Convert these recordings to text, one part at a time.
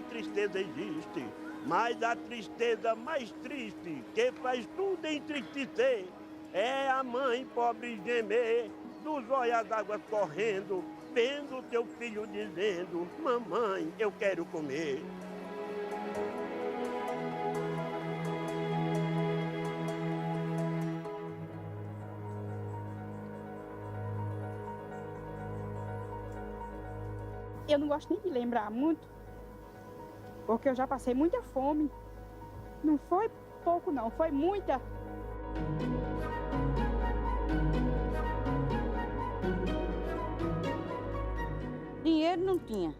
tristeza existe, mas a tristeza mais triste, que faz tudo entristecer, é a mãe pobre gemer, dos olhos as águas correndo, vendo teu filho dizendo, mamãe, eu quero comer. Eu não gosto nem de lembrar muito, porque eu já passei muita fome. Não foi pouco não, foi muita. Dinheiro não tinha,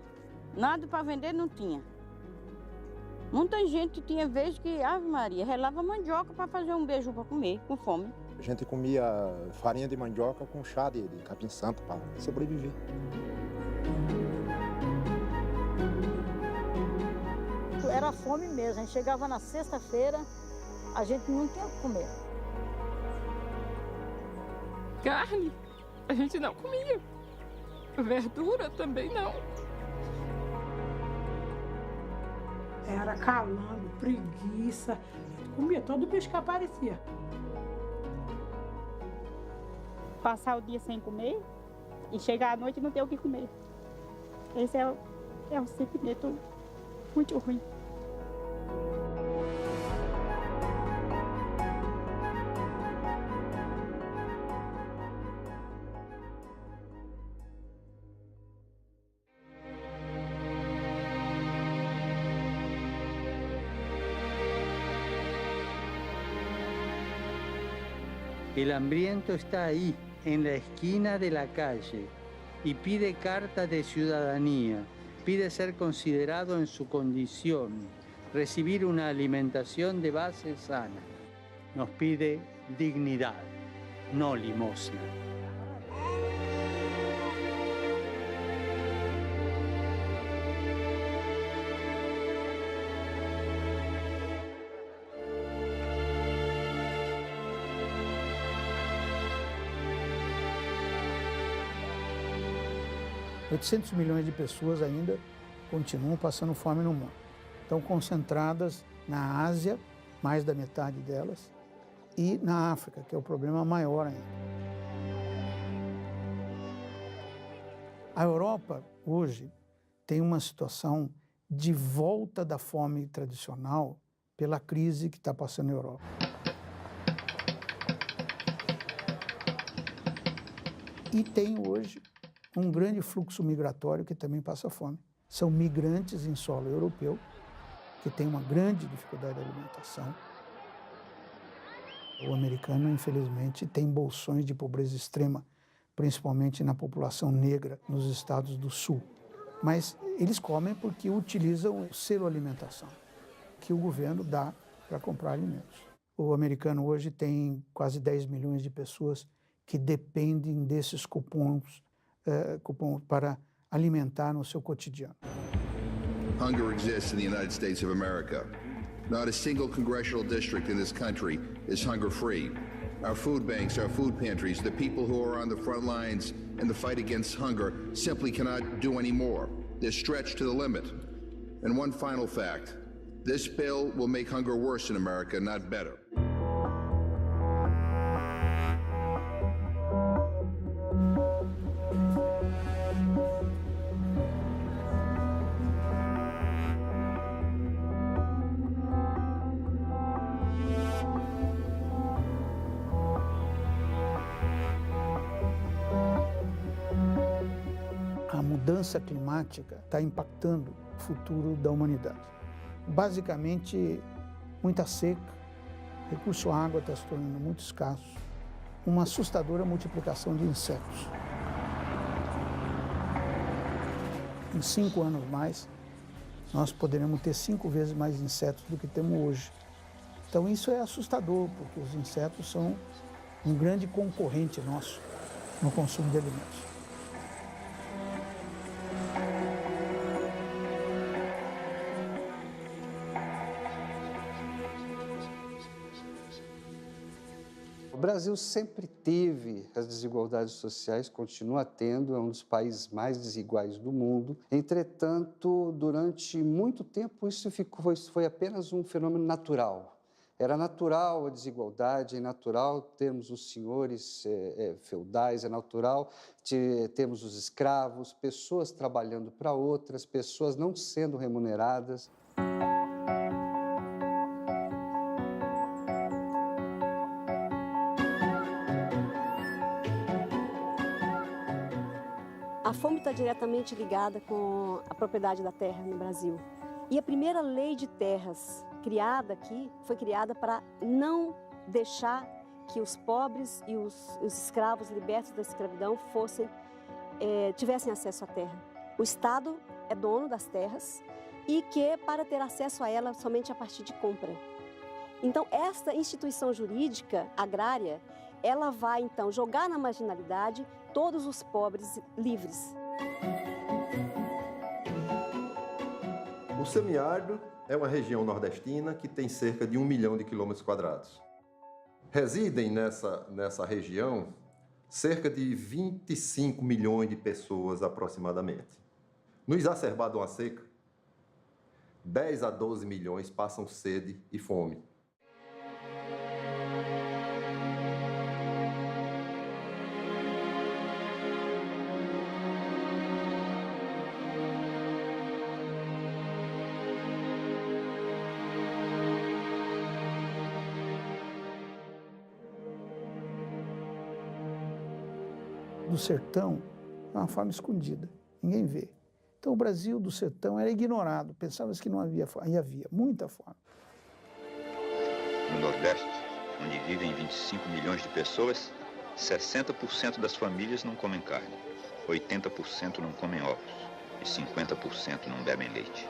nada para vender não tinha. Muita gente tinha vezes que, Ave Maria, relava mandioca para fazer um beijo para comer, com fome. A gente comia farinha de mandioca com chá de capim-santo para sobreviver. Era fome mesmo, a gente chegava na sexta-feira, a gente não tinha o que comer. Carne, a gente não comia. Verdura também não. Era calango, preguiça, comia todo peixe que aparecia. Passar o dia sem comer e chegar à noite e não ter o que comer. Esse é um sentimento muito ruim. El hambriento está ahí, en la esquina de la calle, y pide carta de ciudadanía, pide ser considerado en su condición, recibir una alimentación de base sana. Nos pide dignidad, no limosna. $800 milhões de pessoas ainda continuam passando fome no mundo. Estão concentradas na Ásia, mais da metade delas, e na África, que é o problema maior ainda. A Europa, hoje, tem uma situação de volta da fome tradicional pela crise que está passando na Europa. E tem hoje um grande fluxo migratório que também passa fome. São migrantes em solo europeu, que tem uma grande dificuldade de alimentação. O americano, infelizmente, tem bolsões de pobreza extrema, principalmente na população negra nos estados do sul. Mas eles comem porque utilizam o selo alimentação, que o governo dá para comprar alimentos. O americano hoje tem quase 10 milhões de pessoas que dependem desses cupons para alimentar no seu cotidiano. Hunger exists in the United States of America. Not a single congressional district in this country is hunger-free. Our food banks, our food pantries, the people who are on the front lines in the fight against hunger simply cannot do any more. They're stretched to the limit. And one final fact, this bill will make hunger worse in America, not better. A mudança climática está impactando o futuro da humanidade. Basicamente, muita seca, recurso à água está se tornando muito escasso, uma assustadora multiplicação de insetos. Em 5 anos mais, nós poderemos ter 5 vezes mais insetos do que temos hoje. Então isso é assustador, porque os insetos são um grande concorrente nosso no consumo de alimentos. O Brasil sempre teve as desigualdades sociais, continua tendo, é um dos países mais desiguais do mundo. Entretanto, durante muito tempo, isso foi apenas um fenômeno natural. Era natural a desigualdade, é natural termos os senhores feudais, é natural termos os escravos, pessoas trabalhando para outras, pessoas não sendo remuneradas. A fome está diretamente ligada com a propriedade da terra no Brasil. E a primeira lei de terras criada aqui foi criada para não deixar que os pobres e os escravos libertos da escravidão tivessem acesso à terra. O Estado é dono das terras e que para ter acesso a ela somente a partir de compra. Então, esta instituição jurídica agrária, ela vai então jogar na marginalidade todos os pobres livres. O semiárido é uma região nordestina que tem cerca de 1 milhão de quilômetros quadrados. Residem nessa região cerca de 25 milhões de pessoas aproximadamente. No exacerbado de uma seca, 10 a 12 milhões passam sede e fome. Do sertão é uma fome escondida, ninguém vê. Então o Brasil do sertão era ignorado, pensava-se que não havia fome, e havia muita fome. No Nordeste, onde vivem 25 milhões de pessoas, 60% das famílias não comem carne, 80% não comem ovos e 50% não bebem leite.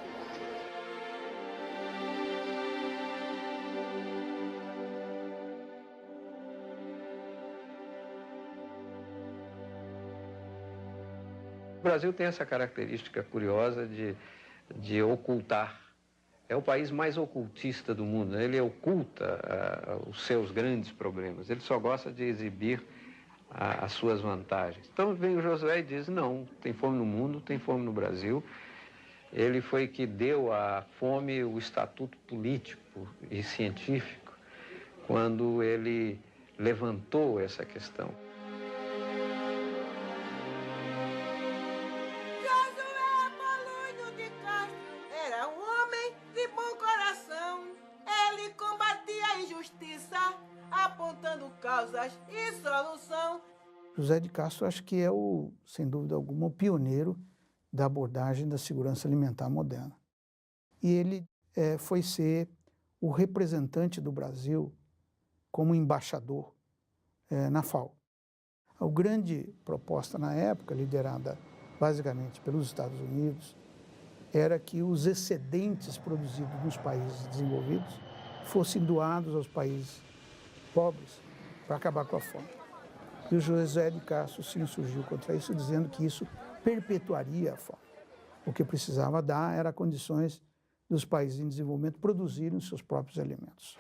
O Brasil tem essa característica curiosa de ocultar. É o país mais ocultista do mundo, né? Ele oculta os seus grandes problemas, ele só gosta de exibir as suas vantagens. Então vem o Josué e diz, não, tem fome no mundo, tem fome no Brasil. Ele foi que deu à fome o estatuto político e científico, quando ele levantou essa questão. Apontando causas e solução. José de Castro acho que é sem dúvida alguma, o pioneiro da abordagem da segurança alimentar moderna. E ele foi ser o representante do Brasil como embaixador na FAO. A grande proposta na época, liderada basicamente pelos Estados Unidos, era que os excedentes produzidos nos países desenvolvidos fossem doados aos países pobres para acabar com a fome. E o José de Castro se insurgiu contra isso, dizendo que isso perpetuaria a fome. O que precisava dar era condições dos países em desenvolvimento produzirem os seus próprios alimentos.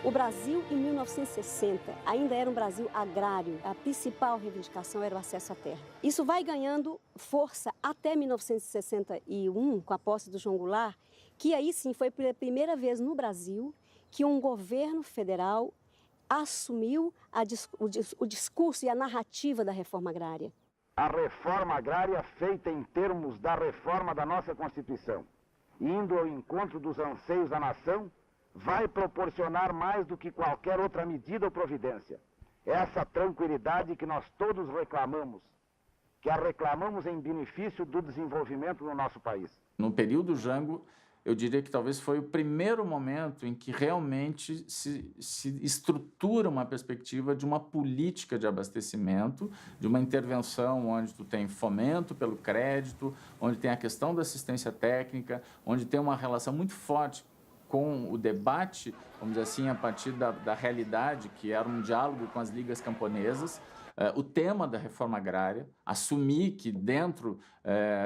O Brasil, em 1960, ainda era um Brasil agrário. A principal reivindicação era o acesso à terra. Isso vai ganhando força até 1961, com a posse do João Goulart, que aí sim foi pela primeira vez no Brasil que um governo federal assumiu o discurso e a narrativa da reforma agrária. A reforma agrária feita em termos da reforma da nossa Constituição, indo ao encontro dos anseios da nação, vai proporcionar mais do que qualquer outra medida ou providência. Essa tranquilidade que nós todos reclamamos, que a reclamamos em benefício do desenvolvimento do nosso país. No período Jango, eu diria que talvez foi o primeiro momento em que realmente se estrutura uma perspectiva de uma política de abastecimento, de uma intervenção onde tu tem fomento pelo crédito, onde tem a questão da assistência técnica, onde tem uma relação muito forte com o debate, vamos dizer assim, a partir da realidade, que era um diálogo com as ligas camponesas, o tema da reforma agrária, assumir que dentro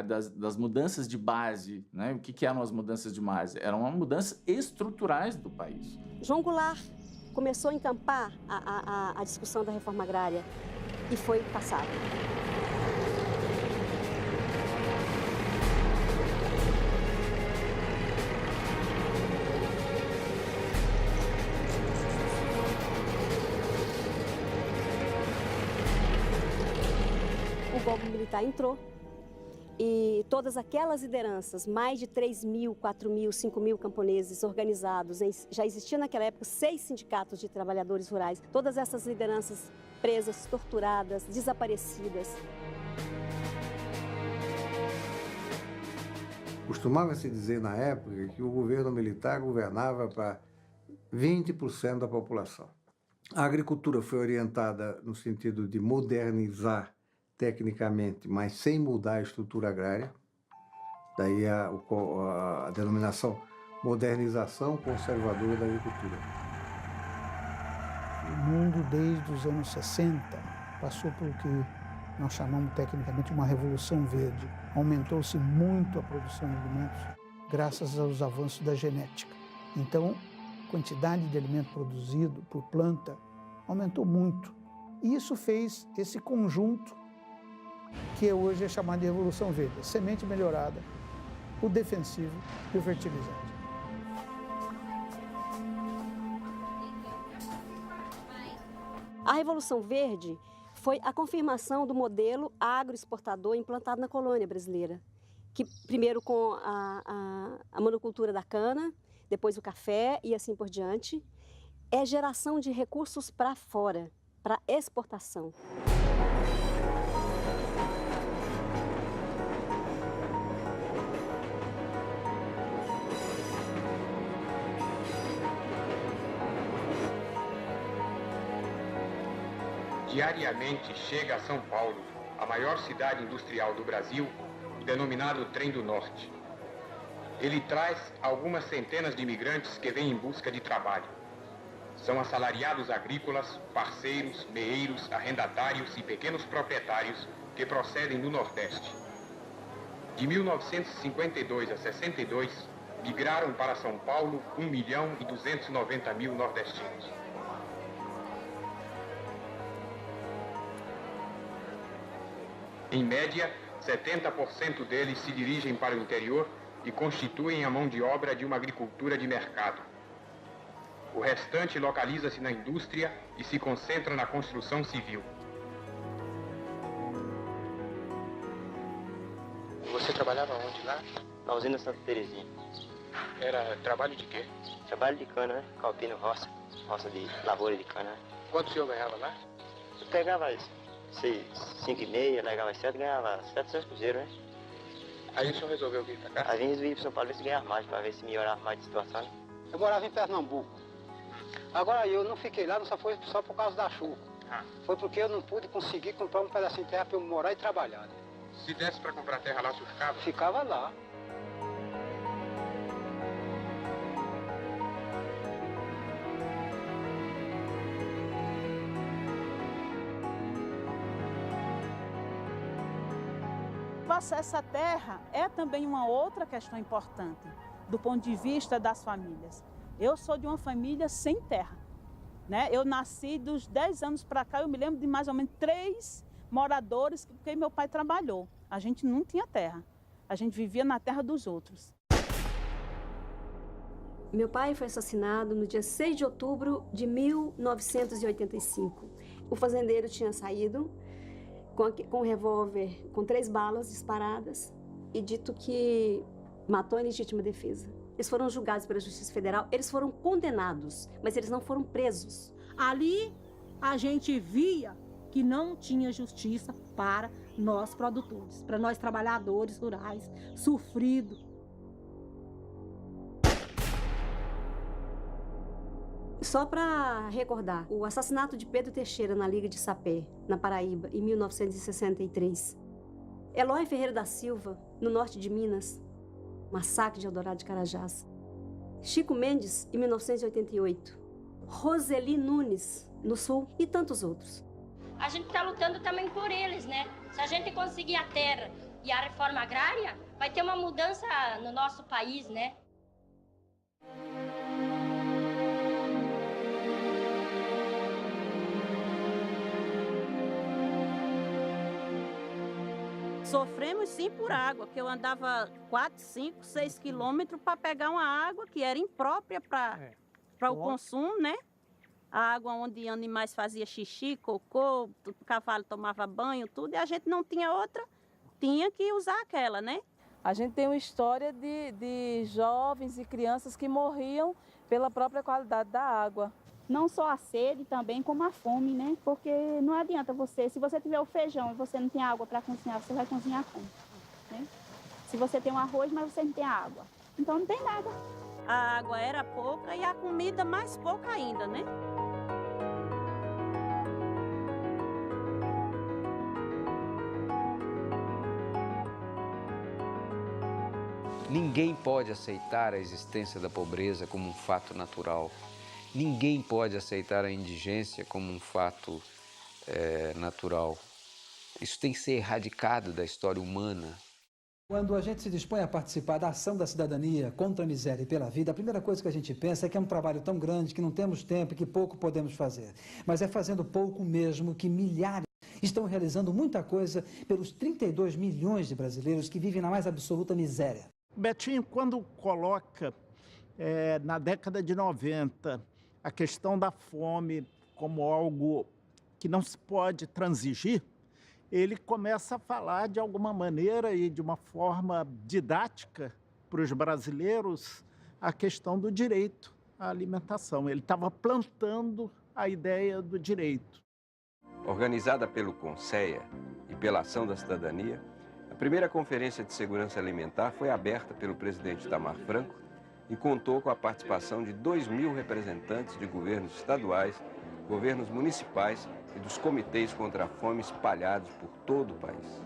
das mudanças de base, né, o que eram as mudanças de base? Eram mudanças estruturais do país. João Goulart começou a encampar a discussão da reforma agrária e foi passado. O golpe militar entrou e todas aquelas lideranças, mais de 3.000, 4.000, 5.000 camponeses organizados, já existia naquela época 6 sindicatos de trabalhadores rurais, todas essas lideranças presas, torturadas, desaparecidas. Costumava-se dizer na época que o governo militar governava para 20% da população. A agricultura foi orientada no sentido de modernizar tecnicamente, mas sem mudar a estrutura agrária. Daí a denominação modernização conservadora da agricultura. O mundo, desde os anos 60, passou por o que nós chamamos tecnicamente uma revolução verde. Aumentou-se muito a produção de alimentos graças aos avanços da genética. Então, a quantidade de alimento produzido por planta aumentou muito. E isso fez esse conjunto que hoje é chamado de Revolução Verde, a semente melhorada, o defensivo e o fertilizante. A Revolução Verde foi a confirmação do modelo agroexportador implantado na colônia brasileira, que primeiro com a monocultura da cana, depois o café e assim por diante, é geração de recursos para fora, para exportação. Diariamente chega a São Paulo, a maior cidade industrial do Brasil, o denominado Trem do Norte. Ele traz algumas centenas de imigrantes que vêm em busca de trabalho. São assalariados agrícolas, parceiros, meeiros, arrendatários e pequenos proprietários que procedem do Nordeste. De 1952 a 62, migraram para São Paulo 1.290.000 nordestinos. Em média, 70% deles se dirigem para o interior e constituem a mão de obra de uma agricultura de mercado. O restante localiza-se na indústria e se concentra na construção civil. Você trabalhava onde lá? Na usina Santa Terezinha. Era trabalho de quê? Trabalho de cana, né? Calpino roça de lavoura de cana. Quanto o senhor ganhava lá? Eu pegava 5,5, largava às 7, ganhava 700 cruzeiros, né? Aí o senhor resolveu vir pra cá? Aí vim vir para São Paulo ver se ganhava mais, para ver se melhorava mais de situação. Eu morava em Pernambuco. Agora eu não fiquei lá, não só foi só por causa da chuva. Foi porque eu não pude conseguir comprar um pedacinho de terra para eu morar e trabalhar. Né? Se desse para comprar terra lá, o senhor ficava? Ficava lá. O acesso à terra é também uma outra questão importante do ponto de vista das famílias. Eu sou de uma família sem terra, né? Eu nasci dos 10 anos para cá, eu me lembro de mais ou menos 3 moradores, porque meu pai trabalhou. A gente não tinha terra, a gente vivia na terra dos outros. Meu pai foi assassinado no dia 6 de outubro de 1985. O fazendeiro tinha saído com um revólver com 3 balas disparadas e dito que matou em legítima defesa. Eles foram julgados pela Justiça Federal, eles foram condenados, mas eles não foram presos. Ali a gente via que não tinha justiça para nós produtores, para nós trabalhadores rurais, sofridos. Só para recordar, o assassinato de Pedro Teixeira na Liga de Sapé, na Paraíba, em 1963. Eloy Ferreira da Silva, no norte de Minas, massacre de Eldorado de Carajás. Chico Mendes, em 1988. Roseli Nunes, no sul, e tantos outros. a gente está lutando também por eles, né? Se a gente conseguir a terra e a reforma agrária, vai ter uma mudança no nosso país, né? Sofremos sim por água, que eu andava 4, 5, 6 quilômetros para pegar uma água que era imprópria para o consumo, né? A água onde animais faziam xixi, cocô, o cavalo tomava banho, tudo, e a gente não tinha outra, tinha que usar aquela, né? A gente tem uma história de jovens e crianças que morriam pela própria qualidade da água. Não só a sede, também como a fome, né? Porque não adianta você, se você tiver o feijão e você não tem água para cozinhar, você vai cozinhar como? Né? Se você tem um arroz, mas você não tem água, então não tem nada. A água era pouca e a comida mais pouca ainda, né? Ninguém pode aceitar a existência da pobreza como um fato natural. Ninguém pode aceitar a indigência como um fato natural. Isso tem que ser erradicado da história humana. Quando a gente se dispõe a participar da ação da cidadania contra a miséria e pela vida, a primeira coisa que a gente pensa é que é um trabalho tão grande que não temos tempo e que pouco podemos fazer. Mas é fazendo pouco mesmo que milhares estão realizando muita coisa pelos 32 milhões de brasileiros que vivem na mais absoluta miséria. Betinho, quando coloca na década de 90 a questão da fome como algo que não se pode transigir, ele começa a falar de alguma maneira e de uma forma didática para os brasileiros a questão do direito à alimentação. Ele estava plantando a ideia do direito. Organizada pelo CONSEA e pela Ação da Cidadania, a primeira Conferência de Segurança Alimentar foi aberta pelo presidente Itamar Franco e contou com a participação de 2.000 representantes de governos estaduais, governos municipais e dos comitês contra a fome espalhados por todo o país,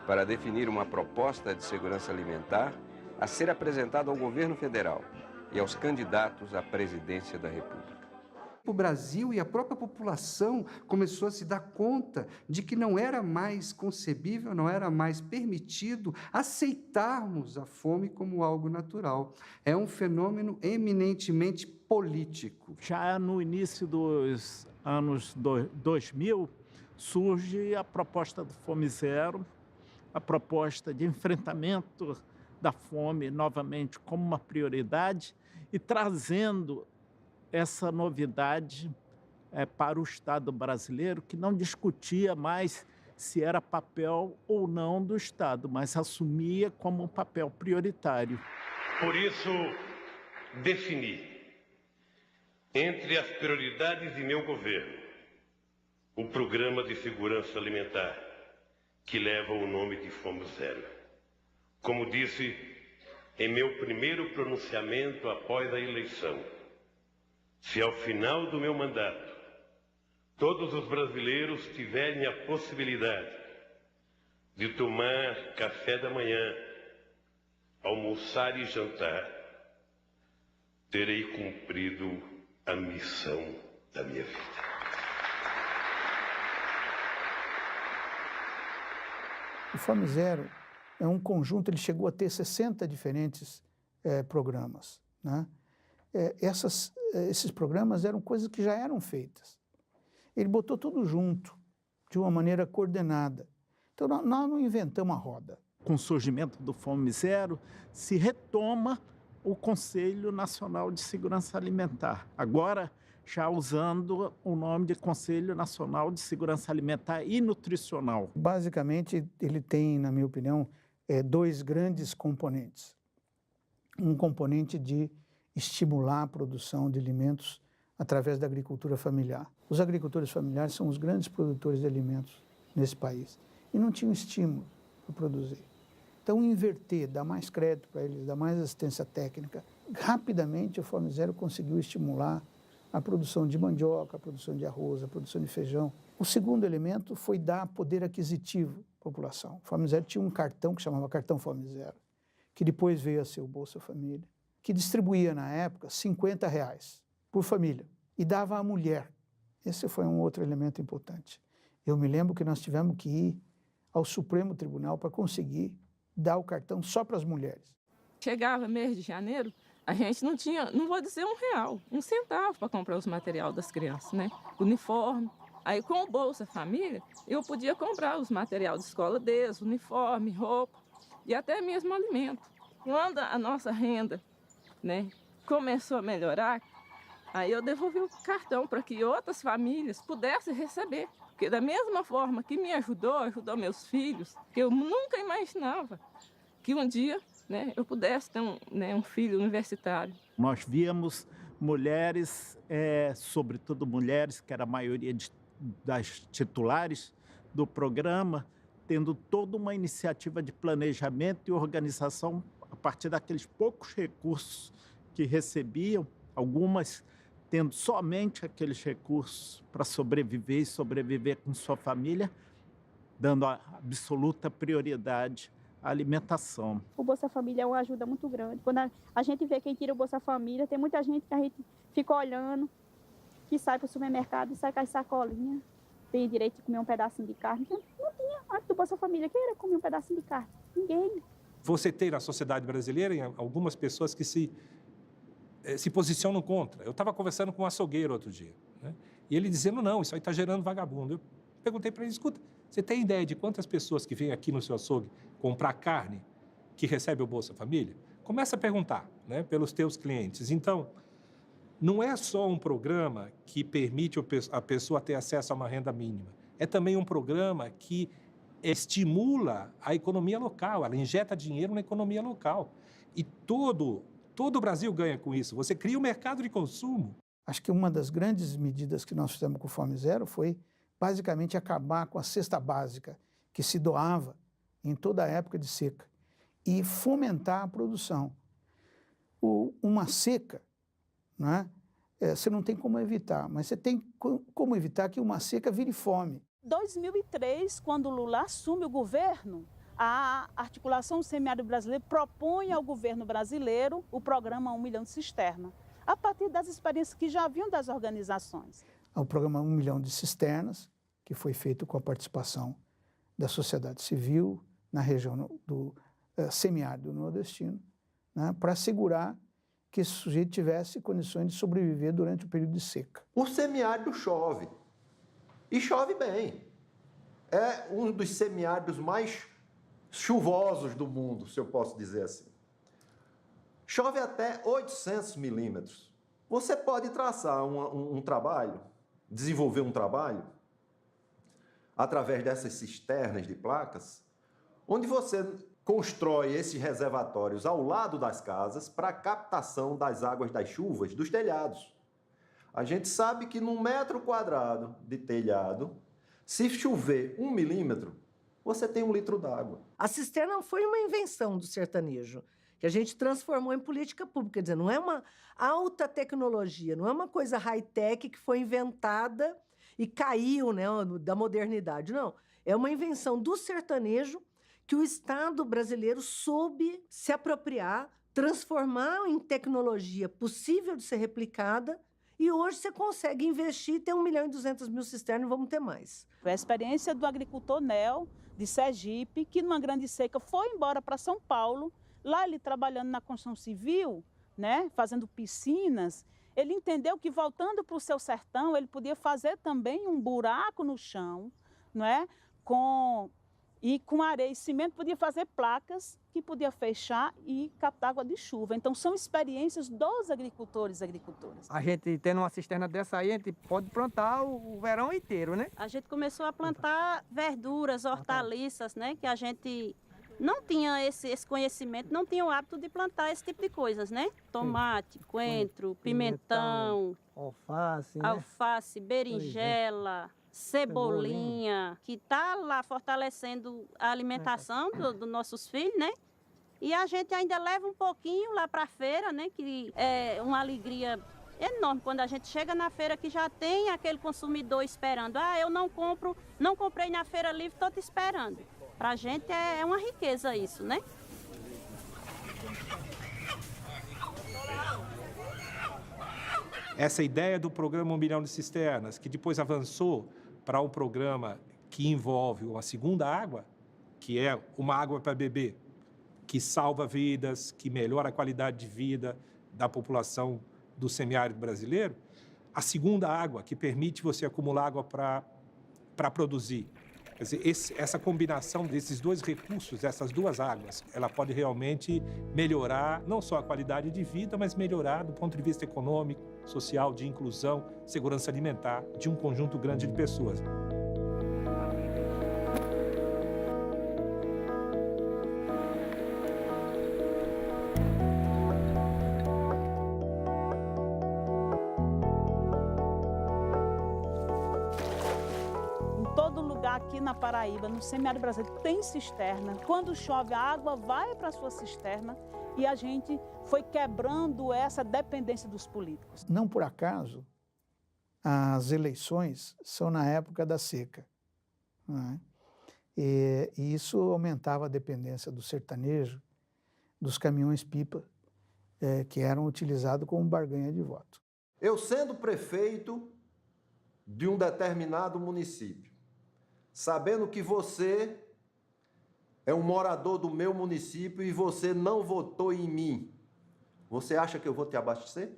para definir uma proposta de segurança alimentar a ser apresentada ao governo federal e aos candidatos à presidência da República. O Brasil e a própria população começou a se dar conta de que não era mais concebível, não era mais permitido aceitarmos a fome como algo natural. É um fenômeno eminentemente político. Já no início dos anos 2000, surge a proposta do Fome Zero, a proposta de enfrentamento da fome novamente como uma prioridade e trazendo essa novidade para o Estado brasileiro, que não discutia mais se era papel ou não do Estado, mas assumia como um papel prioritário. Por isso, defini, entre as prioridades de meu governo, o Programa de Segurança Alimentar, que leva o nome de Fome Zero. Como disse em meu primeiro pronunciamento após a eleição, se ao final do meu mandato todos os brasileiros tiverem a possibilidade de tomar café da manhã, almoçar e jantar, terei cumprido a missão da minha vida. O Fome Zero é um conjunto, ele chegou a ter 60 diferentes programas, né? Esses programas eram coisas que já eram feitas. Ele botou tudo junto, de uma maneira coordenada. Então, nós não inventamos a roda. Com o surgimento do Fome Zero, se retoma o Conselho Nacional de Segurança Alimentar. Agora, já usando o nome de Conselho Nacional de Segurança Alimentar e Nutricional. Basicamente, ele tem, na minha opinião, dois grandes componentes. Um componente de estimular a produção de alimentos através da agricultura familiar. Os agricultores familiares são os grandes produtores de alimentos nesse país e não tinham estímulo para produzir. Então, inverter, dar mais crédito para eles, dar mais assistência técnica. Rapidamente, o Fome Zero conseguiu estimular a produção de mandioca, a produção de arroz, a produção de feijão. O segundo elemento foi dar poder aquisitivo à população. O Fome Zero tinha um cartão que chamava Cartão Fome Zero, que depois veio a ser o Bolsa Família, que distribuía, na época, R$50 por família e dava à mulher. Esse foi um outro elemento importante. Eu me lembro que nós tivemos que ir ao Supremo Tribunal para conseguir dar o cartão só para as mulheres. Chegava mês de janeiro, a gente não tinha, não vou dizer R$1, 1 centavo para comprar os materiais das crianças, né? Uniforme. Aí com o Bolsa Família, eu podia comprar os materiais de escola deles, uniforme, roupa e até mesmo alimento. Quando a nossa renda, né, começou a melhorar, aí eu devolvi o cartão para que outras famílias pudessem receber. Porque da mesma forma que me ajudou meus filhos, que eu nunca imaginava que um dia, né, eu pudesse ter um filho universitário. Nós víamos mulheres, sobretudo mulheres, que era a maioria das titulares do programa, tendo toda uma iniciativa de planejamento e organização a partir daqueles poucos recursos que recebiam, algumas tendo somente aqueles recursos para sobreviver e sobreviver com sua família, dando a absoluta prioridade à alimentação. O Bolsa Família é uma ajuda muito grande. Quando a gente vê quem tira o Bolsa Família, tem muita gente que a gente fica olhando, que sai para o supermercado e sai com as sacolinhas, tem direito de comer um pedacinho de carne. Não tinha antes do Bolsa Família. Quem era comer um pedacinho de carne? Ninguém. Você tem na sociedade brasileira algumas pessoas que se posicionam contra. Eu estava conversando com um açougueiro outro dia, né? E ele dizendo, não, isso aí está gerando vagabundo. Eu perguntei para ele, escuta, você tem ideia de quantas pessoas que vêm aqui no seu açougue comprar carne que recebe o Bolsa Família? Começa a perguntar, né, pelos teus clientes. Então, não é só um programa que permite a pessoa ter acesso a uma renda mínima. É também um programa que estimula a economia local, ela injeta dinheiro na economia local. E todo o Brasil ganha com isso. Você cria um mercado de consumo. Acho que uma das grandes medidas que nós fizemos com o Fome Zero foi, basicamente, acabar com a cesta básica que se doava em toda a época de seca e fomentar a produção. Uma seca, né, você não tem como evitar, mas você tem como evitar que uma seca vire fome. 2003, quando Lula assume o governo, a Articulação do Semiárido Brasileiro propõe ao governo brasileiro o programa 1 milhão de cisternas, a partir das experiências que já haviam das organizações. O programa 1 milhão de cisternas, que foi feito com a participação da sociedade civil na região do semiárido nordestino, né, para assegurar que esse sujeito tivesse condições de sobreviver durante o período de seca. O semiárido chove, e chove bem. É um dos semiáridos mais chuvosos do mundo, se eu posso dizer assim. Chove até 800 milímetros. Você pode traçar um trabalho, desenvolver um trabalho, através dessas cisternas de placas, onde você constrói esses reservatórios ao lado das casas para a captação das águas das chuvas dos telhados. A gente sabe que num metro quadrado de telhado, se chover 1 milímetro, você tem 1 litro d'água. A cisterna foi uma invenção do sertanejo, que a gente transformou em política pública. Quer dizer, não é uma alta tecnologia, não é uma coisa high-tech que foi inventada e caiu, né, da modernidade. Não, é uma invenção do sertanejo que o Estado brasileiro soube se apropriar, transformar em tecnologia possível de ser replicada, e hoje você consegue investir, ter 1.200.000 cisternas e vamos ter mais. A experiência do agricultor Nel, de Sergipe, que numa grande seca foi embora para São Paulo, lá ele trabalhando na construção civil, né, fazendo piscinas, ele entendeu que voltando para o seu sertão, ele podia fazer também um buraco no chão, não é? Com areia e cimento, podia fazer placas que podia fechar e captar água de chuva. Então, são experiências dos agricultores e agricultoras. A gente tendo uma cisterna dessa aí, a gente pode plantar o verão inteiro, né? A gente começou a plantar verduras, hortaliças, né? Que a gente não tinha esse conhecimento, não tinha o hábito de plantar esse tipo de coisas, né? Tomate, coentro, pimentão, alface, berinjela, cebolinha, que está lá fortalecendo a alimentação dos nossos filhos, né? E a gente ainda leva um pouquinho lá para a feira, né? Que é uma alegria enorme quando a gente chega na feira que já tem aquele consumidor esperando. Ah, eu não comprei na feira livre, estou te esperando. Para a gente é uma riqueza isso, né? Essa ideia do programa 1 milhão de cisternas, que depois avançou para um programa que envolve uma segunda água, que é uma água para beber, que salva vidas, que melhora a qualidade de vida da população do semiárido brasileiro, a segunda água, que permite você acumular água para produzir. Quer dizer, essa combinação desses dois recursos, essas duas águas, ela pode realmente melhorar não só a qualidade de vida, mas melhorar do ponto de vista econômico, social, de inclusão, segurança alimentar de um conjunto grande de pessoas. Aqui na Paraíba, no semiárido brasileiro, tem cisterna. Quando chove, a água vai para a sua cisterna e a gente foi quebrando essa dependência dos políticos. Não por acaso, as eleições são na época da seca, né? E isso aumentava a dependência do sertanejo, dos caminhões-pipa, que eram utilizados como barganha de voto. Eu sendo prefeito de um determinado município, sabendo que você é um morador do meu município e você não votou em mim, você acha que eu vou te abastecer?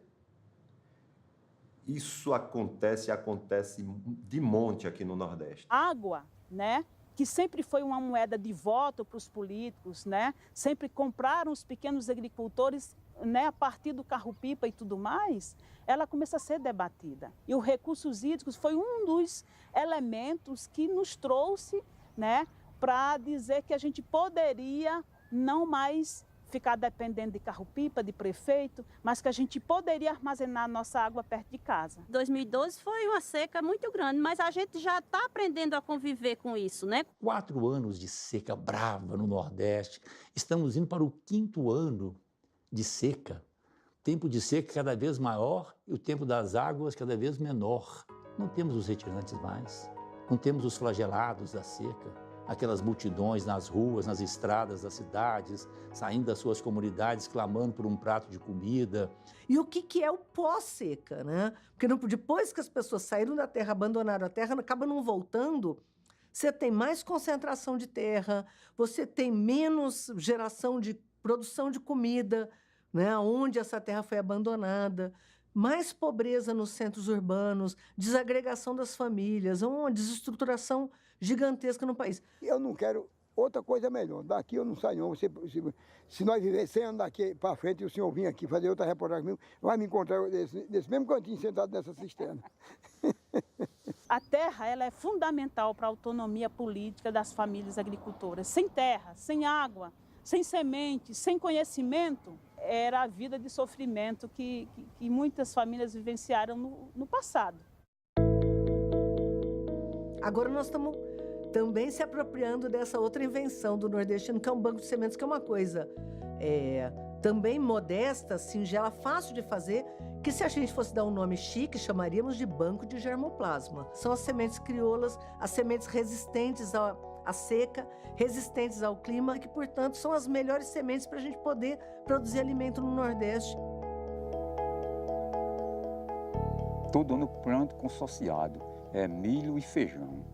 Isso acontece de monte aqui no Nordeste. Água, né? Que sempre foi uma moeda de voto para os políticos, né? Sempre compraram os pequenos agricultores, né? A partir do carro-pipa e tudo mais, ela começa a ser debatida. E os recursos hídricos foi um dos elementos que nos trouxe, né, para dizer que a gente poderia não mais ficar dependendo de carro-pipa, de prefeito, mas que a gente poderia armazenar a nossa água perto de casa. 2012 foi uma seca muito grande, mas a gente já está aprendendo a conviver com isso, né? 4 anos de seca brava no Nordeste. Estamos indo para o 5º ano de seca. Tempo de seca cada vez maior e o tempo das águas cada vez menor. Não temos os retirantes mais, não temos os flagelados da seca, aquelas multidões nas ruas, nas estradas das cidades, saindo das suas comunidades, clamando por um prato de comida. E o que é o pós-seca, né? Porque depois que as pessoas saíram da terra, abandonaram a terra, acaba não voltando, você tem mais concentração de terra, você tem menos geração de produção de comida, né? Onde essa terra foi abandonada, mais pobreza nos centros urbanos, desagregação das famílias, uma desestruturação gigantesca no país. Eu não quero outra coisa melhor. Daqui eu não saio não. Se nós viver 100 anos daqui para frente e o senhor vir aqui fazer outra reportagem comigo, vai me encontrar nesse mesmo cantinho sentado nessa cisterna. A terra, ela é fundamental para a autonomia política das famílias agricultoras. Sem terra, sem água, sem semente, sem conhecimento, era a vida de sofrimento que muitas famílias vivenciaram no passado. Agora nós estamos também se apropriando dessa outra invenção do nordestino, que é um banco de sementes, que é uma coisa também modesta, singela, fácil de fazer, que se a gente fosse dar um nome chique, chamaríamos de banco de germoplasma. São as sementes crioulas, as sementes resistentes à seca, resistentes ao clima, que, portanto, são as melhores sementes para a gente poder produzir alimento no Nordeste. Todo ano planto consociado, milho e feijão.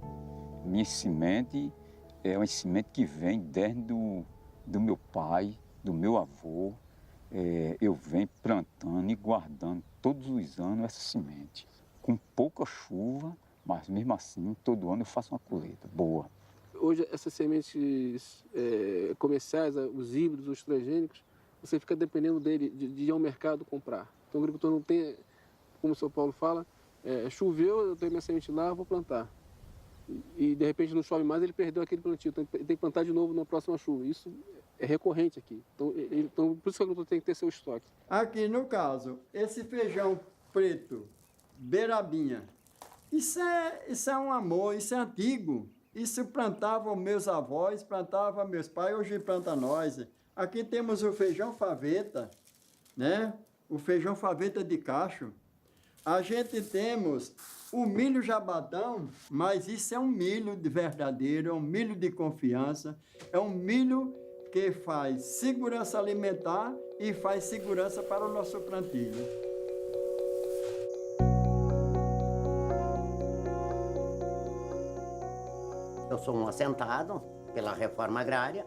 Minha semente é uma semente que vem desde do meu pai, do meu avô. Eu venho plantando e guardando todos os anos essa semente. Com pouca chuva, mas mesmo assim, todo ano eu faço uma colheita boa. Hoje, essas sementes comerciais, os híbridos, os transgênicos, você fica dependendo dele, de ir ao mercado comprar. Então, o agricultor não tem, como o São Paulo fala, choveu, eu tenho minha semente lá, vou plantar. E, de repente, não chove mais, ele perdeu aquele plantio. Então, ele tem que plantar de novo na próxima chuva. Isso é recorrente aqui. Então, por isso que o agricultor tem que ter seu estoque. Aqui, no caso, esse feijão preto, beirabinha, isso é um amor, isso é antigo. Isso plantavam meus avós, plantavam meus pais, hoje planta nós. Aqui temos o feijão faveta, né? O feijão faveta de cacho. A gente temos o milho jabadão, mas isso é um milho de verdadeiro, é um milho de confiança, é um milho que faz segurança alimentar e faz segurança para o nosso plantio. Eu sou um assentado pela reforma agrária,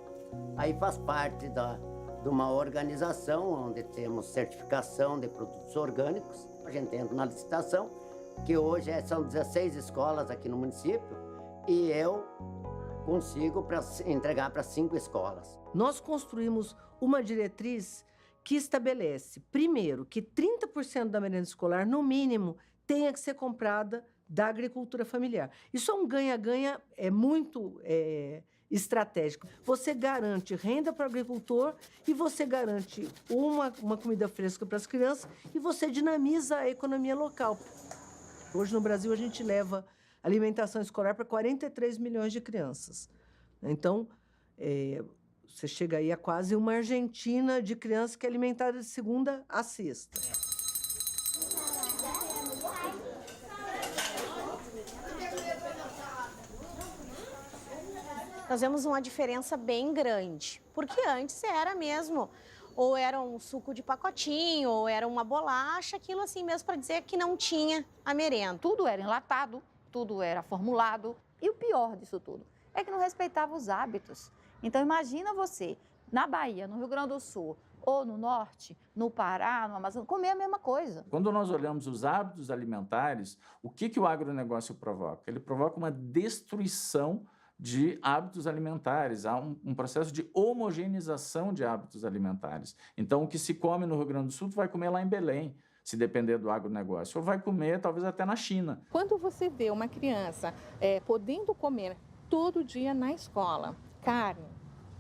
aí faz parte de uma organização onde temos certificação de produtos orgânicos. A gente entra na licitação, que hoje são 16 escolas aqui no município, e eu consigo entregar para 5 escolas. Nós construímos uma diretriz que estabelece, primeiro, que 30% da merenda escolar, no mínimo, tenha que ser comprada da agricultura familiar. Isso é um ganha-ganha muito estratégico. Você garante renda para o agricultor e você garante uma comida fresca para as crianças e você dinamiza a economia local. Hoje, no Brasil, a gente leva alimentação escolar para 43 milhões de crianças. Então, você chega aí a quase uma Argentina de crianças que é alimentada de segunda a sexta. Nós vemos uma diferença bem grande, porque antes era mesmo, ou era um suco de pacotinho, ou era uma bolacha, aquilo assim mesmo para dizer que não tinha a merenda. Tudo era enlatado, tudo era formulado, e o pior disso tudo é que não respeitava os hábitos. Então imagina você, na Bahia, no Rio Grande do Sul, ou no Norte, no Pará, no Amazonas, comer a mesma coisa. Quando nós olhamos os hábitos alimentares, o que o agronegócio provoca? Ele provoca uma destruição de hábitos alimentares, há um processo de homogeneização de hábitos alimentares. Então, o que se come no Rio Grande do Sul, tu vai comer lá em Belém, se depender do agronegócio, ou vai comer talvez até na China. Quando você vê uma criança podendo comer todo dia na escola carne,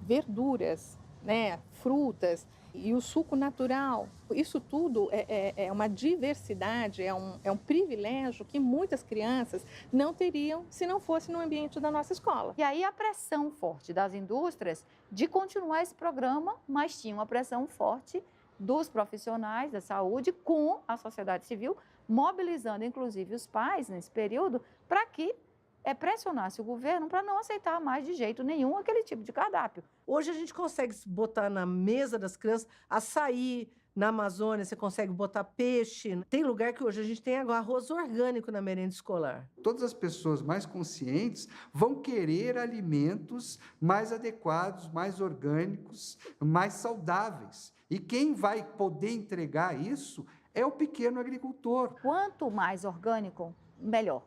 verduras, né, frutas e o suco natural, isso tudo é uma diversidade, é um privilégio que muitas crianças não teriam se não fosse no ambiente da nossa escola. E aí a pressão forte das indústrias de continuar esse programa, mas tinha uma pressão forte dos profissionais da saúde com a sociedade civil, mobilizando inclusive os pais nesse período para que pressionasse o governo para não aceitar mais de jeito nenhum aquele tipo de cardápio. Hoje a gente consegue botar na mesa das crianças açaí, na Amazônia você consegue botar peixe. Tem lugar que hoje a gente tem agora arroz orgânico na merenda escolar. Todas as pessoas mais conscientes vão querer alimentos mais adequados, mais orgânicos, mais saudáveis. E quem vai poder entregar isso é o pequeno agricultor. Quanto mais orgânico, melhor.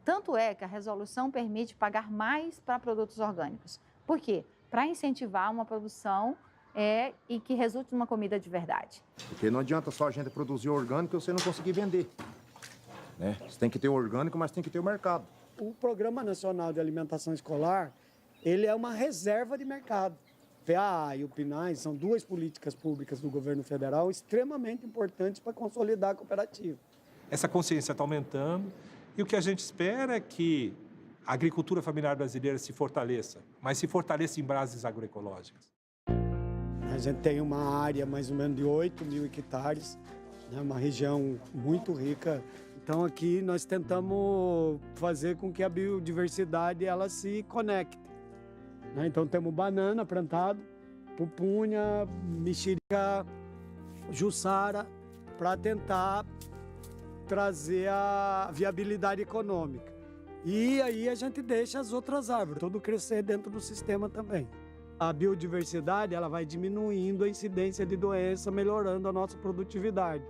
Tanto é que a resolução permite pagar mais para produtos orgânicos. Por quê? Para incentivar uma produção e que resulte numa comida de verdade. Porque não adianta só a gente produzir orgânico e você não conseguir vender. Né? Você tem que ter o orgânico, mas tem que ter o mercado. O Programa Nacional de Alimentação Escolar, ele é uma reserva de mercado. PA e o PNAE são duas políticas públicas do governo federal extremamente importantes para consolidar a cooperativa. Essa consciência está aumentando. E o que a gente espera é que a agricultura familiar brasileira se fortaleça, mas se fortaleça em bases agroecológicas. A gente tem uma área mais ou menos de 8 mil hectares, né, uma região muito rica. Então aqui nós tentamos fazer com que a biodiversidade ela se conecte. Né? Então temos banana plantado, pupunha, mexerica, jussara, para tentar trazer a viabilidade econômica. E aí a gente deixa as outras árvores, tudo crescer dentro do sistema também. A biodiversidade ela vai diminuindo a incidência de doença, melhorando a nossa produtividade.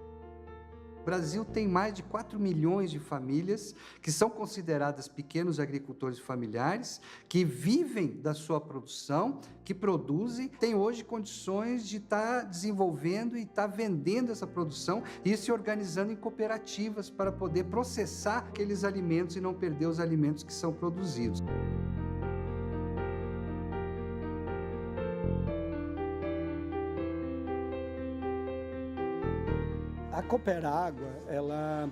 O Brasil tem mais de 4 milhões de famílias que são consideradas pequenos agricultores familiares, que vivem da sua produção, que produzem, têm hoje condições de estar desenvolvendo e estar vendendo essa produção e se organizando em cooperativas para poder processar aqueles alimentos e não perder os alimentos que são produzidos. A Cooperágua, ela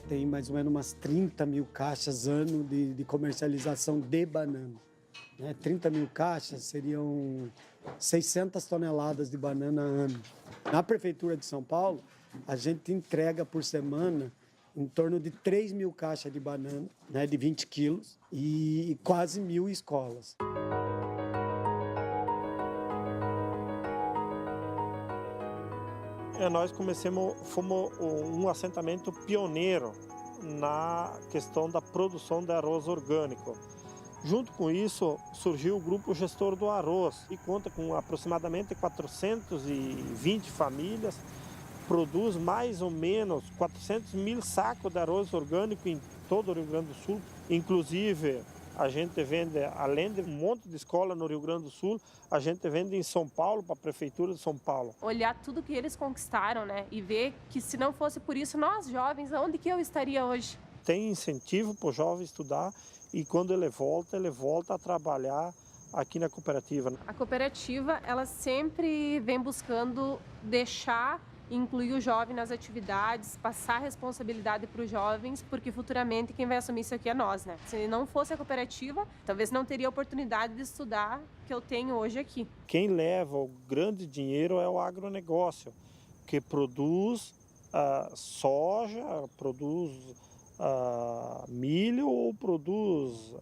tem mais ou menos umas 30 mil caixas ano de comercialização de banana. Né? 30 mil caixas seriam 600 toneladas de banana ano. Na Prefeitura de São Paulo, a gente entrega por semana em torno de 3 mil caixas de banana, né, de 20 quilos, e quase 1.000 escolas. Nós fomos um assentamento pioneiro na questão da produção de arroz orgânico. Junto com isso, surgiu o Grupo Gestor do Arroz, que conta com aproximadamente 420 famílias, produz mais ou menos 400 mil sacos de arroz orgânico em todo o Rio Grande do Sul. Inclusive, a gente vende, além de um monte de escola no Rio Grande do Sul, a gente vende em São Paulo, para a Prefeitura de São Paulo. Olhar tudo que eles conquistaram, né? E ver que se não fosse por isso, nós jovens, onde que eu estaria hoje? Tem incentivo para o jovem estudar e quando ele volta a trabalhar aqui na cooperativa. A cooperativa, ela sempre vem buscando incluir o jovem nas atividades, passar responsabilidade para os jovens, porque futuramente quem vai assumir isso aqui é nós, né? Se não fosse a cooperativa, talvez não teria a oportunidade de estudar que eu tenho hoje aqui. Quem leva o grande dinheiro é o agronegócio, que produz soja, produz milho ou produz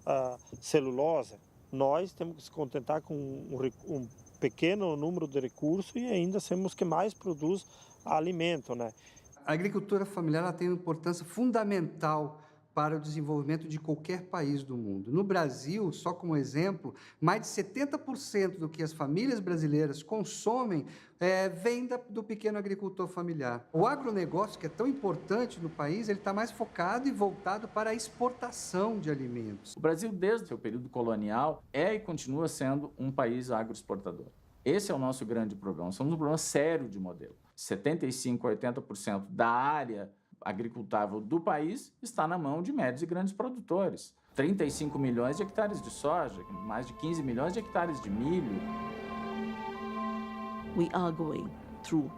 celulose. Nós temos que se contentar com um pequeno número de recursos e ainda somos que mais produz alimento, né? A agricultura familiar ela tem uma importância fundamental para o desenvolvimento de qualquer país do mundo. No Brasil, só como exemplo, mais de 70% do que as famílias brasileiras consomem vem do pequeno agricultor familiar. O agronegócio, que é tão importante no país, ele está mais focado e voltado para a exportação de alimentos. O Brasil, desde o seu período colonial, é e continua sendo um país agroexportador. Esse é o nosso grande problema. Somos um problema sério de modelo. 75% a 80% da área agricultável do país está na mão de médios e grandes produtores. 35 milhões de hectares de soja, mais de 15 milhões de hectares de milho. We are going through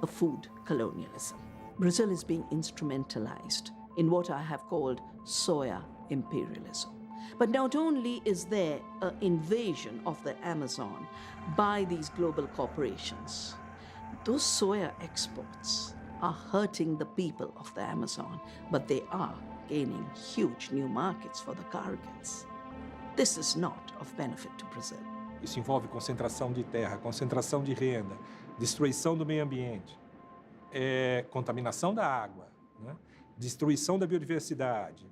a food colonialism. Brazil is being instrumentalized in what I have called soya imperialism. But not only is there an invasion of the Amazon by these global corporations, those soya exports are hurting the people of the Amazon, but they are gaining huge new markets for the cargos. This is not of benefit to Brazil. Isso envolve concentração de terra, concentração de renda, destruição do meio ambiente, contaminação da água, né? Destruição da biodiversidade.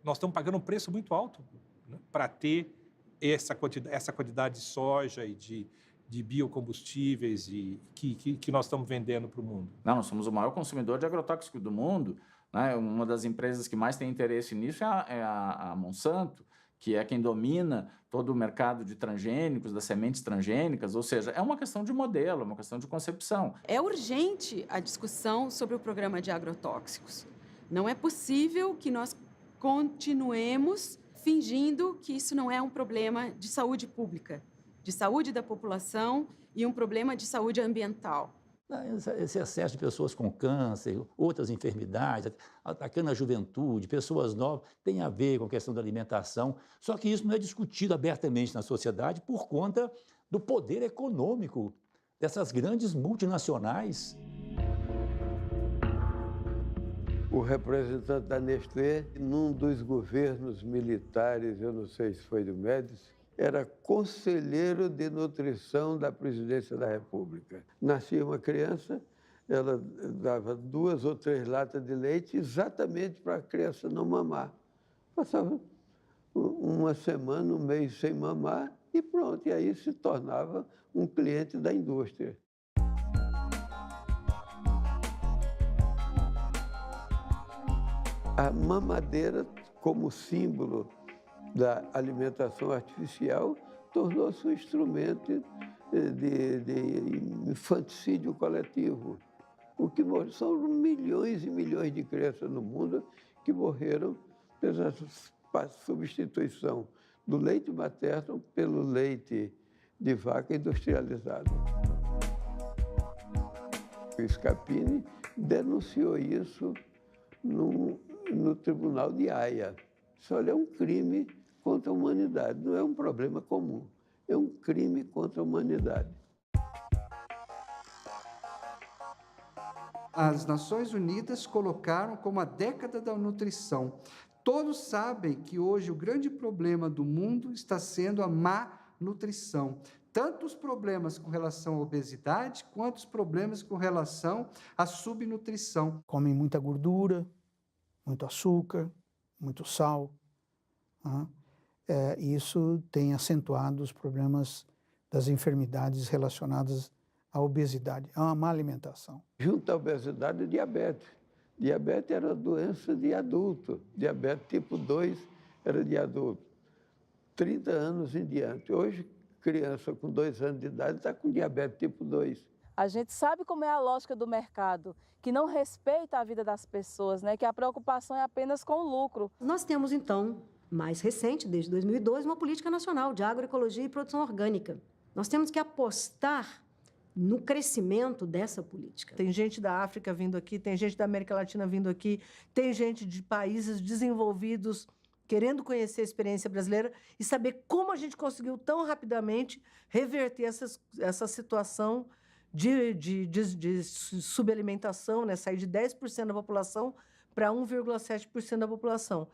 Nós estamos pagando um preço muito alto, né, para ter essa quantidade de soja e de biocombustíveis que nós estamos vendendo para o mundo. Não, nós somos o maior consumidor de agrotóxico do mundo, né? Uma das empresas que mais tem interesse nisso é a Monsanto, que é quem domina todo o mercado de transgênicos, das sementes transgênicas, ou seja, é uma questão de modelo, é uma questão de concepção. É urgente a discussão sobre o programa de agrotóxicos. Não é possível que nós continuemos fingindo que isso não é um problema de saúde pública, de saúde da população e um problema de saúde ambiental. Esse excesso de pessoas com câncer, outras enfermidades, atacando a juventude, pessoas novas, tem a ver com a questão da alimentação. Só que isso não é discutido abertamente na sociedade por conta do poder econômico dessas grandes multinacionais. O representante da Nestlé, num dos governos militares, eu não sei se foi do Médici, era conselheiro de nutrição da presidência da República. Nascia uma criança, ela dava 2 ou 3 latas de leite exatamente para a criança não mamar. Passava uma semana, um mês sem mamar e pronto. E aí se tornava um cliente da indústria. A mamadeira, como símbolo da alimentação artificial, tornou-se um instrumento de infanticídio coletivo. O que são milhões e milhões de crianças no mundo que morreram pela substituição do leite materno pelo leite de vaca industrializado. O Scapini denunciou isso no Tribunal de Haia. Isso é um crime contra a humanidade, não é um problema comum, é um crime contra a humanidade. As Nações Unidas colocaram como a década da nutrição. Todos sabem que hoje o grande problema do mundo está sendo a má nutrição. Tanto os problemas com relação à obesidade, quanto os problemas com relação à subnutrição. Comem muita gordura, muito açúcar, muito sal. isso tem acentuado os problemas das enfermidades relacionadas à obesidade, a uma má alimentação. Junto à obesidade, diabetes. Diabetes era doença de adulto. Diabetes tipo 2 era de adulto. 30 anos em diante. Hoje, criança com 2 anos de idade está com diabetes tipo 2. A gente sabe como é a lógica do mercado, que não respeita a vida das pessoas, né? Que a preocupação é apenas com o lucro. Nós temos, então, mais recente, desde 2002, uma política nacional de agroecologia e produção orgânica. Nós temos que apostar no crescimento dessa política. Tem gente da África vindo aqui, tem gente da América Latina vindo aqui, tem gente de países desenvolvidos querendo conhecer a experiência brasileira e saber como a gente conseguiu tão rapidamente reverter essa situação de subalimentação, né? Sair de 10% da população para 1,7% da população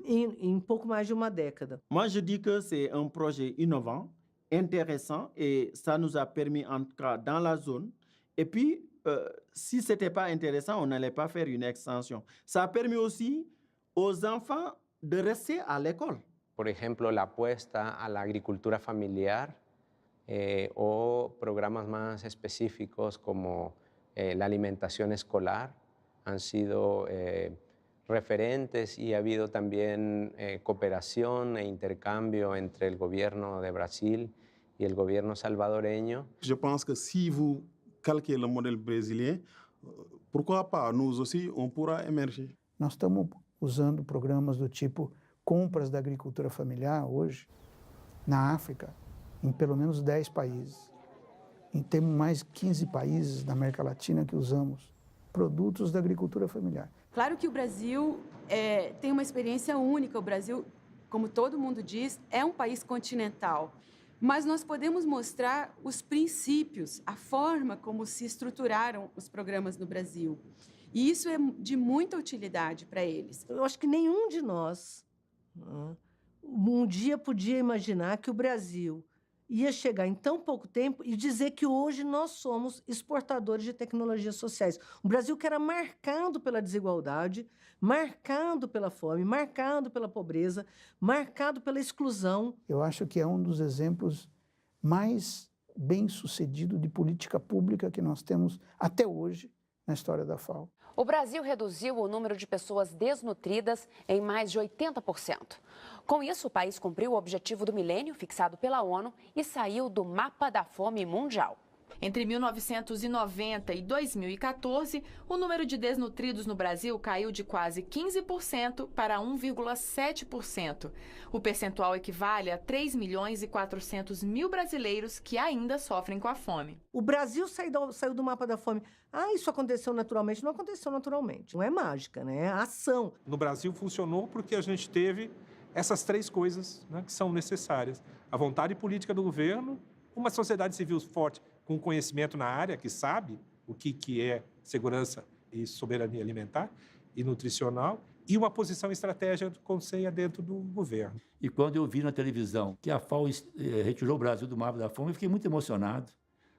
em pouco mais de uma década. Moi, je dis que c'est un projet innovant, intéressant, et ça nous a permis, en tout cas, dans la zone. Et puis, si ce n'était pas intéressant, on n'allait pas faire une extension. Ça a permis aussi aux enfants de rester à l'école. Por ejemplo, la apuesta a la agricultura familiar o programas más específicos como la alimentación escolar han sido referentes y ha habido también cooperación e intercambio entre el gobierno de Brasil y el gobierno salvadoreño. Je pense que si vous calquez le modèle brésilien, pourquoi pas, nous aussi, on pourra émerger. Nós estamos usando programas do tipo compras da agricultura familiar hoje na África, em pelo menos 10 países. E temos mais 15 países na América Latina que usamos produtos da agricultura familiar. Claro que o Brasil tem uma experiência única. O Brasil, como todo mundo diz, é um país continental. Mas nós podemos mostrar os princípios, a forma como se estruturaram os programas no Brasil. E isso é de muita utilidade para eles. Eu acho que nenhum de nós um dia podia imaginar que o Brasil ia chegar em tão pouco tempo e dizer que hoje nós somos exportadores de tecnologias sociais. Um Brasil que era marcado pela desigualdade, marcado pela fome, marcado pela pobreza, marcado pela exclusão. Eu acho que é um dos exemplos mais bem-sucedidos de política pública que nós temos até hoje na história da FAO. O Brasil reduziu o número de pessoas desnutridas em mais de 80%. Com isso, o país cumpriu o objetivo do milênio fixado pela ONU e saiu do mapa da fome mundial. Entre 1990 e 2014, o número de desnutridos no Brasil caiu de quase 15% para 1,7%. O percentual equivale a 3.400.000 brasileiros que ainda sofrem com a fome. O Brasil saiu do mapa da fome. Isso aconteceu naturalmente. Não aconteceu naturalmente. Não é mágica, né? É ação. No Brasil funcionou porque a gente teve essas 3 coisas, né, que são necessárias. A vontade política do governo, uma sociedade civil forte, com conhecimento na área, que sabe o que é segurança e soberania alimentar e nutricional, e uma posição estratégica do Conselho dentro do governo. E quando eu vi na televisão que a FAO retirou o Brasil do mapa da fome, eu fiquei muito emocionado,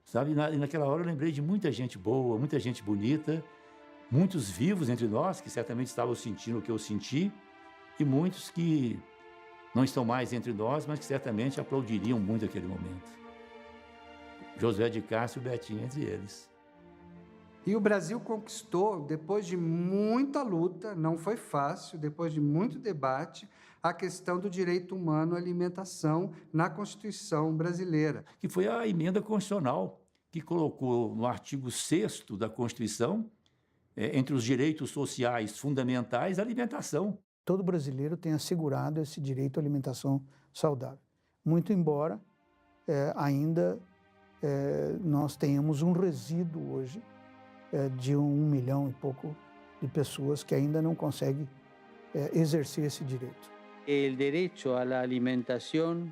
sabe? E naquela hora eu lembrei de muita gente boa, muita gente bonita, muitos vivos entre nós, que certamente estavam sentindo o que eu senti, e muitos que não estão mais entre nós, mas que certamente aplaudiriam muito aquele momento. Josué de Castro e Betinho entre eles. E o Brasil conquistou, depois de muita luta, não foi fácil, depois de muito debate, a questão do direito humano à alimentação na Constituição brasileira. Que foi a emenda constitucional que colocou no artigo 6º da Constituição, entre os direitos sociais fundamentais, a alimentação. Todo brasileiro tem assegurado esse direito à alimentação saudável. Muito embora ainda nós tenhamos um resíduo hoje de 1 milhão e pouco de pessoas que ainda não conseguem exercer esse direito. O direito à alimentação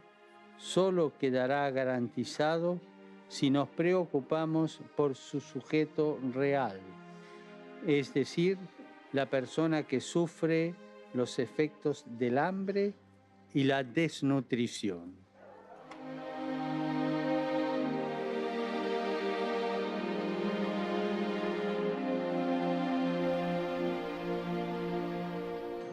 solo quedará garantizado se nos preocupamos por su sujeto real, es decir, la persona que sufre los efectos del hambre y la desnutrición.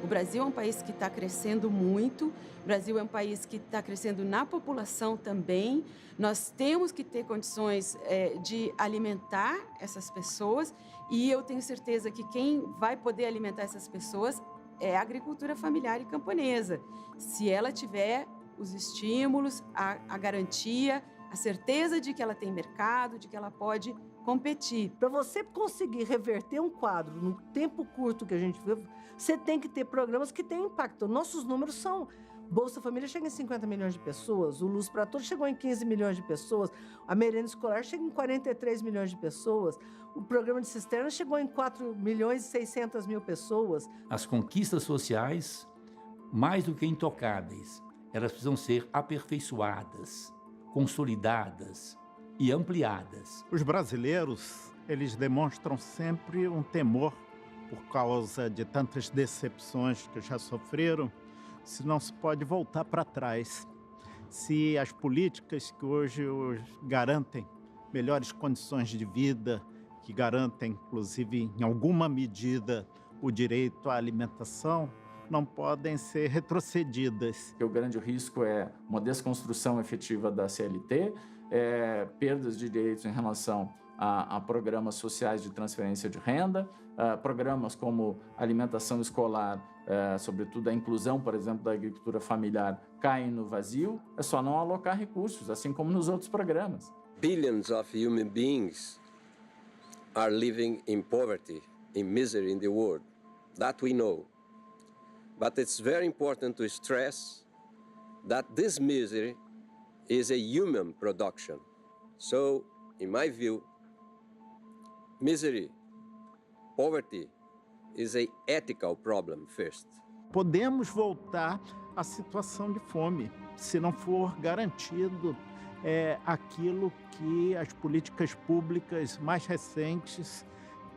O Brasil é um país que está crescendo muito, o Brasil é um país que está crescendo na população também. Nós temos que ter condições de alimentar essas pessoas e eu tenho certeza que quem vai poder alimentar essas pessoas é a agricultura familiar e camponesa. Se ela tiver os estímulos, a garantia, a certeza de que ela tem mercado, de que ela pode competir. Para você conseguir reverter um quadro no tempo curto que a gente vive, você tem que ter programas que tenham impacto. Nossos números são... Bolsa Família chega em 50 milhões de pessoas, o Luz para Todos chegou em 15 milhões de pessoas, a merenda escolar chega em 43 milhões de pessoas, o programa de cisterna chegou em 4 milhões e 600 mil pessoas. As conquistas sociais, mais do que intocáveis, elas precisam ser aperfeiçoadas, consolidadas e ampliadas. Os brasileiros, eles demonstram sempre um temor por causa de tantas decepções que já sofreram, se não se pode voltar para trás. Se as políticas que hoje garantem melhores condições de vida, que garantem, inclusive, em alguma medida, o direito à alimentação, não podem ser retrocedidas. O grande risco é uma desconstrução efetiva da CLT, perdas de direitos em relação a programas sociais de transferência de renda, programas como alimentação escolar, sobretudo a inclusão, por exemplo, da agricultura familiar, caem no vazio. É só não alocar recursos, assim como nos outros programas. Billions of human beings are living in poverty, in misery in the world. That we know. But it's very important to stress that this misery is a human production. So, in my view, misery, poverty is an ethical problem first. Podemos voltar à situação de fome, se não for garantido aquilo que as políticas públicas mais recentes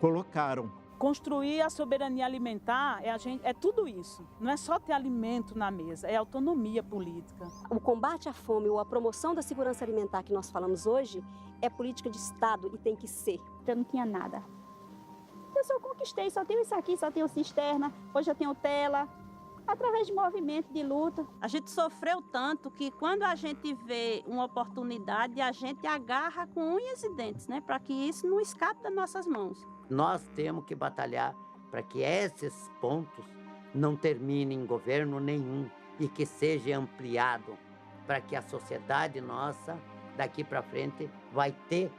colocaram. Construir a soberania alimentar é tudo isso. Não é só ter alimento na mesa, é autonomia política. O combate à fome ou a promoção da segurança alimentar que nós falamos hoje é política de Estado e tem que ser. Eu não tinha nada. Eu só conquistei, só tenho isso aqui, só tenho cisterna, hoje eu tenho tela. Através de movimento, de luta. A gente sofreu tanto que quando a gente vê uma oportunidade, a gente agarra com unhas e dentes, né? Para que isso não escape das nossas mãos. Nós temos que batalhar para que esses pontos não terminem em governo nenhum e que seja ampliado para que a sociedade nossa, daqui para frente, vai ter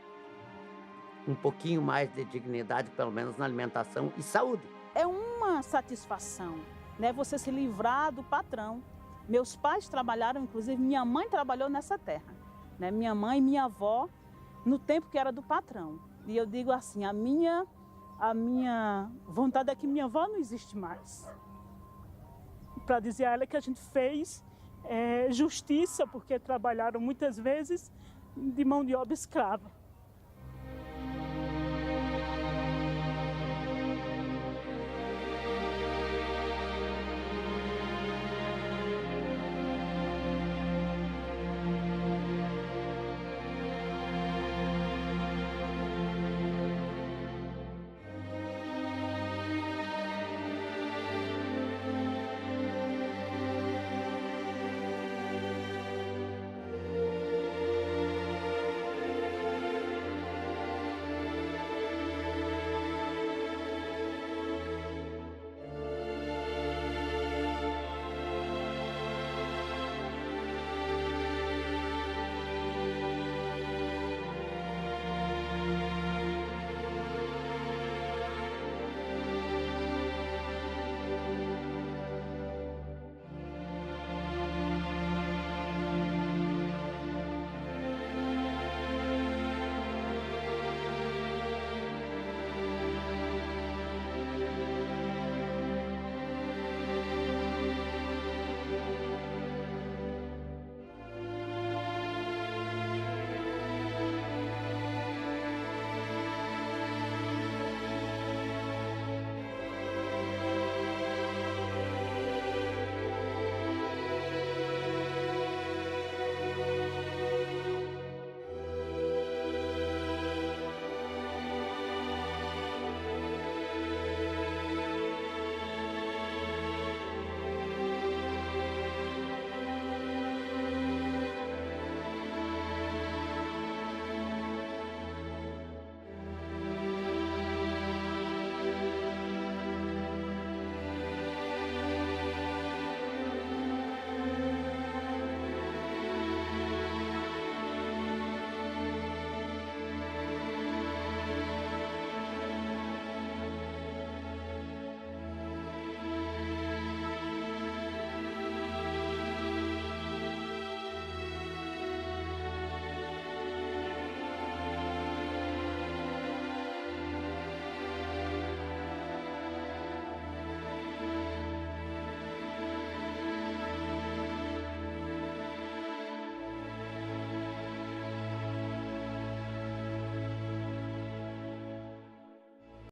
um pouquinho mais de dignidade, pelo menos na alimentação e saúde. É uma satisfação, né? Você se livrar do patrão. Meus pais trabalharam, inclusive minha mãe trabalhou nessa terra, né? Minha mãe e minha avó, no tempo que era do patrão. E eu digo assim, a minha vontade é que minha avó não existe mais. Para dizer a ela que a gente fez justiça, porque trabalharam muitas vezes de mão de obra escrava.